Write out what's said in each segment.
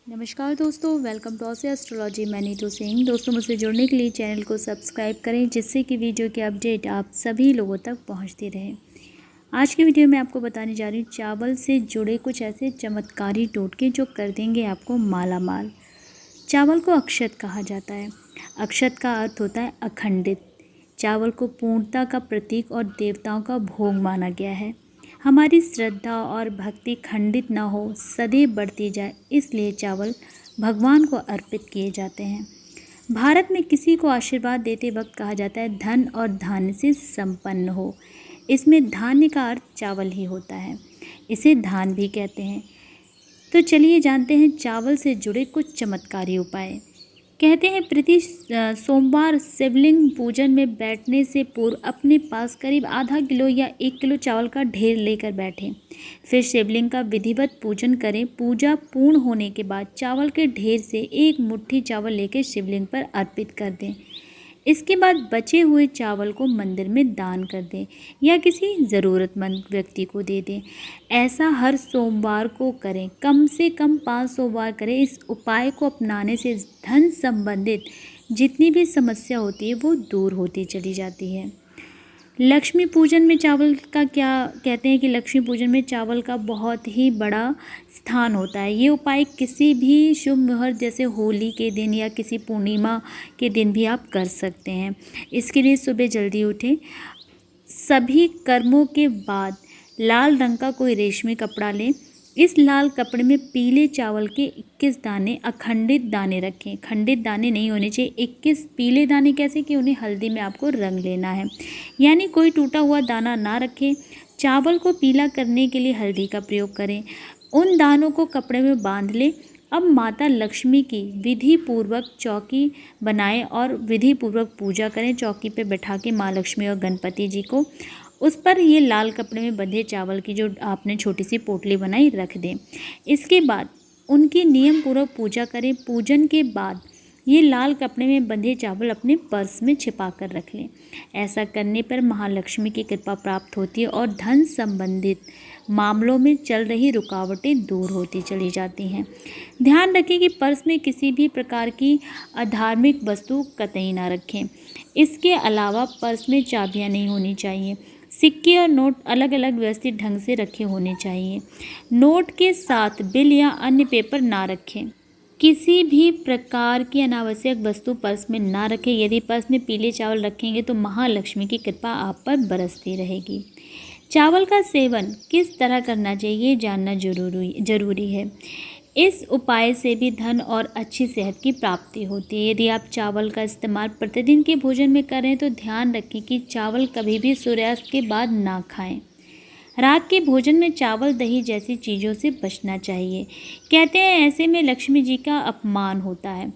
नमस्कार दोस्तों, welcome to Aussie astrology. मैं नीतू सिंह। दोस्तों, मुझसे जुड़ने के लिए चैनल को सब्सक्राइब करें जिससे कि वीडियो की अपडेट आप सभी लोगों तक पहुंचती रहे। आज की वीडियो में आपको बताने जा रही हूँ चावल से जुड़े कुछ ऐसे चमत्कारी टोटके जो कर देंगे आपको माला माल। चावल को अक्षत कहा जाता है। अक्षत का अर्थ होता है अखंडित। चावल को पूर्णता का प्रतीक और देवताओं का भोग माना गया है। हमारी श्रद्धा और भक्ति खंडित न हो, सदैव बढ़ती जाए, इसलिए चावल भगवान को अर्पित किए जाते हैं। भारत में किसी को आशीर्वाद देते वक्त कहा जाता है धन और धान्य से संपन्न हो। इसमें धान्य का अर्थ चावल ही होता है। इसे धान भी कहते हैं। तो चलिए जानते हैं चावल से जुड़े कुछ चमत्कारी उपाय। कहते हैं प्रति सोमवार शिवलिंग पूजन में बैठने से पूर्व अपने पास करीब आधा किलो या 1 किलो चावल का ढेर लेकर बैठें। फिर शिवलिंग का विधिवत पूजन करें। पूजा पूर्ण होने के बाद चावल के ढेर से एक मुट्ठी चावल लेकर शिवलिंग पर अर्पित कर दें। इसके बाद बचे हुए चावल को मंदिर में दान कर दें या किसी ज़रूरतमंद व्यक्ति को दे दें। ऐसा हर सोमवार को करें। कम से कम 5 सोमवार करें। इस उपाय को अपनाने से धन संबंधित जितनी भी समस्या होती है वो दूर होती चली जाती है। लक्ष्मी पूजन में चावल का क्या कहते हैं कि लक्ष्मी पूजन में चावल का बहुत ही बड़ा स्थान होता है। ये उपाय किसी भी शुभ मुहूर्त जैसे होली के दिन या किसी पूर्णिमा के दिन भी आप कर सकते हैं। इसके लिए सुबह जल्दी उठें। सभी कर्मों के बाद लाल रंग का कोई रेशमी कपड़ा लें। इस लाल कपड़े में पीले चावल के 21 दाने अखंडित दाने रखें। खंडित दाने नहीं होने चाहिए। 21 पीले दाने कैसे कि उन्हें हल्दी में आपको रंग लेना है, यानी कोई टूटा हुआ दाना ना रखें। चावल को पीला करने के लिए हल्दी का प्रयोग करें। उन दानों को कपड़े में बांध लें। अब माता लक्ष्मी की विधि पूर्वक चौकी बनाएं और विधि पूर्वक पूजा करें। चौकी पे बैठा के माँ लक्ष्मी और गणपति जी को उस पर ये लाल कपड़े में बंधे चावल की जो आपने छोटी सी पोटली बनाई रख दें। इसके बाद उनकी नियम पूर्वक पूजा करें। पूजन के बाद ये लाल कपड़े में बंधे चावल अपने पर्स में छिपा कर रख लें। ऐसा करने पर महालक्ष्मी की कृपा प्राप्त होती है और धन संबंधित मामलों में चल रही रुकावटें दूर होती चली जाती हैं। ध्यान रखें कि पर्स में किसी भी प्रकार की अधार्मिक वस्तु कतई ना रखें। इसके अलावा पर्स में चाबियां नहीं होनी चाहिए। सिक्के और नोट अलग अलग व्यवस्थित ढंग से रखे होने चाहिए। नोट के साथ बिल या अन्य पेपर ना रखें। किसी भी प्रकार की अनावश्यक वस्तु पर्स में ना रखें। यदि पर्स में पीले चावल रखेंगे तो महालक्ष्मी की कृपा आप पर बरसती रहेगी। चावल का सेवन किस तरह करना चाहिए ये जानना जरूरी है। इस उपाय से भी धन और अच्छी सेहत की प्राप्ति होती है। यदि आप चावल का इस्तेमाल प्रतिदिन के भोजन में करें तो ध्यान रखें कि चावल कभी भी सूर्यास्त के बाद ना खाएं। रात के भोजन में चावल दही जैसी चीज़ों से बचना चाहिए। कहते हैं ऐसे में लक्ष्मी जी का अपमान होता है।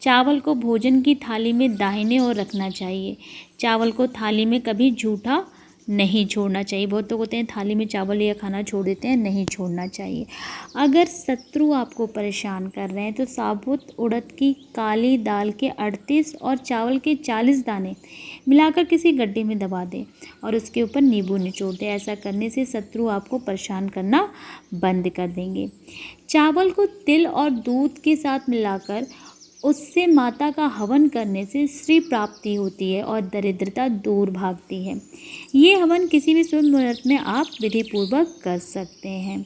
चावल को भोजन की थाली में दाहिने ओर रखना चाहिए। चावल को थाली में कभी झूठा नहीं छोड़ना चाहिए। बहुत लोग होते हैं थाली में चावल या खाना छोड़ देते हैं, नहीं छोड़ना चाहिए। अगर शत्रु आपको परेशान कर रहे हैं तो साबुत उड़द की काली दाल के 38 और चावल के 40 दाने मिलाकर किसी गड्ढे में दबा दें और उसके ऊपर नींबू निचोड़ दें। ऐसा करने से शत्रु आपको परेशान करना बंद कर देंगे। चावल को तिल और दूध के साथ मिलाकर उससे माता का हवन करने से श्री प्राप्ति होती है और दरिद्रता दूर भागती है। ये हवन किसी भी शुभ मुहूर्त में आप विधि पूर्वक कर सकते हैं।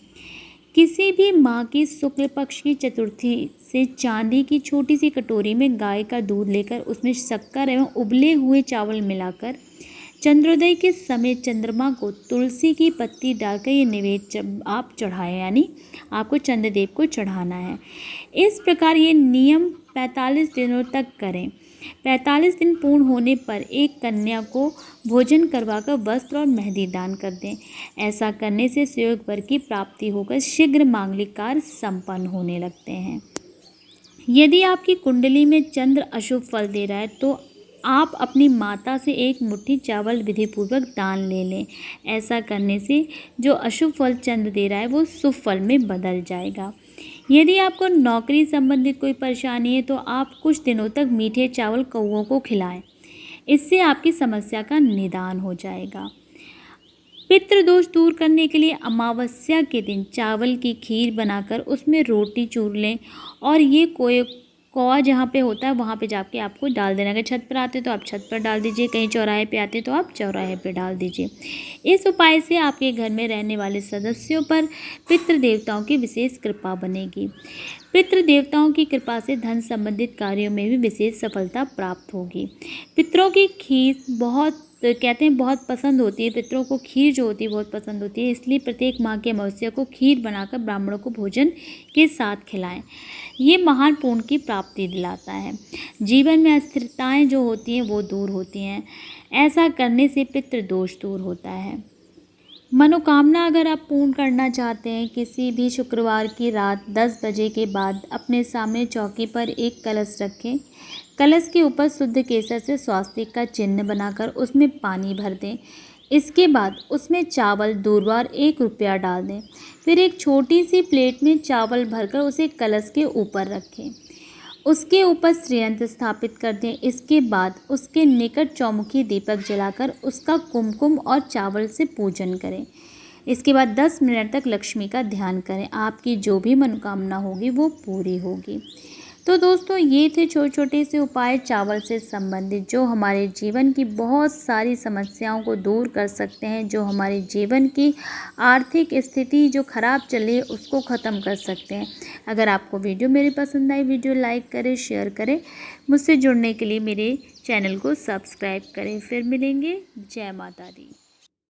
किसी भी माह की शुक्ल पक्ष की चतुर्थी से चांदी की छोटी सी कटोरी में गाय का दूध लेकर उसमें शक्कर एवं उबले हुए चावल मिलाकर चंद्रोदय के समय चंद्रमा को तुलसी की पत्ती डालकर ये निवेद्य आप चढ़ाएं, यानी आपको चंद्रदेव को चढ़ाना है। इस प्रकार ये नियम 45 दिनों तक करें। 45 दिन पूर्ण होने पर एक कन्या को भोजन करवाकर वस्त्र और मेहंदी दान कर दें। ऐसा करने से सुयोग वर की प्राप्ति होकर शीघ्र मांगलिक कार्य संपन्न होने लगते हैं। यदि आपकी कुंडली में चंद्र अशुभ फल दे रहा है तो आप अपनी माता से एक मुट्ठी चावल विधिपूर्वक दान ले लें। ऐसा करने से जो अशुभ फल चंद्र दे रहा है वो शुभ फल में बदल जाएगा। यदि आपको नौकरी संबंधित कोई परेशानी है तो आप कुछ दिनों तक मीठे चावल कौओं को खिलाएं। इससे आपकी समस्या का निदान हो जाएगा। पितृदोष दूर करने के लिए अमावस्या के दिन चावल की खीर बनाकर उसमें रोटी चूर लें और ये कौवा जहाँ पे होता है वहाँ पे जाके आपको डाल देना। अगर छत पर आते तो आप छत पर डाल दीजिए, कहीं चौराहे पे आते तो आप चौराहे पे डाल दीजिए। इस उपाय से आपके घर में रहने वाले सदस्यों पर पितृदेवताओं की विशेष कृपा बनेगी। पितृदेवताओं की कृपा से धन संबंधित कार्यों में भी विशेष सफलता प्राप्त होगी। पितरों की खीर कहते हैं बहुत पसंद होती है, पितरों को खीर जो होती है बहुत पसंद होती है, इसलिए प्रत्येक माह के अमावस्या को खीर बनाकर ब्राह्मणों को भोजन के साथ खिलाएं। ये महान पुण्य की प्राप्ति दिलाता है। जीवन में अस्थिरताएं जो होती हैं वो दूर होती हैं। ऐसा करने से पितृदोष दूर होता है। मनोकामना अगर आप पूर्ण करना चाहते हैं, किसी भी शुक्रवार की रात 10 बजे के बाद अपने सामने चौकी पर एक कलश रखें। कलश के ऊपर शुद्ध केसर से स्वास्तिक का चिन्ह बनाकर उसमें पानी भर दें। इसके बाद उसमें चावल दूरवार 1 रुपया डाल दें। फिर एक छोटी सी प्लेट में चावल भरकर उसे कलश के ऊपर रखें। उसके ऊपर श्रीयंत्र स्थापित कर दें। इसके बाद उसके निकट चौमुखी दीपक जलाकर उसका कुमकुम और चावल से पूजन करें। इसके बाद 10 मिनट तक लक्ष्मी का ध्यान करें। आपकी जो भी मनोकामना होगी वो पूरी होगी। तो दोस्तों, ये थे छोटे छोटे से उपाय चावल से संबंधित, जो हमारे जीवन की बहुत सारी समस्याओं को दूर कर सकते हैं, जो हमारे जीवन की आर्थिक स्थिति जो ख़राब चल रही है उसको ख़त्म कर सकते हैं। अगर आपको वीडियो मेरी पसंद आई, वीडियो लाइक करें, शेयर करें। मुझसे जुड़ने के लिए मेरे चैनल को सब्सक्राइब करें। फिर मिलेंगे। जय माता दी।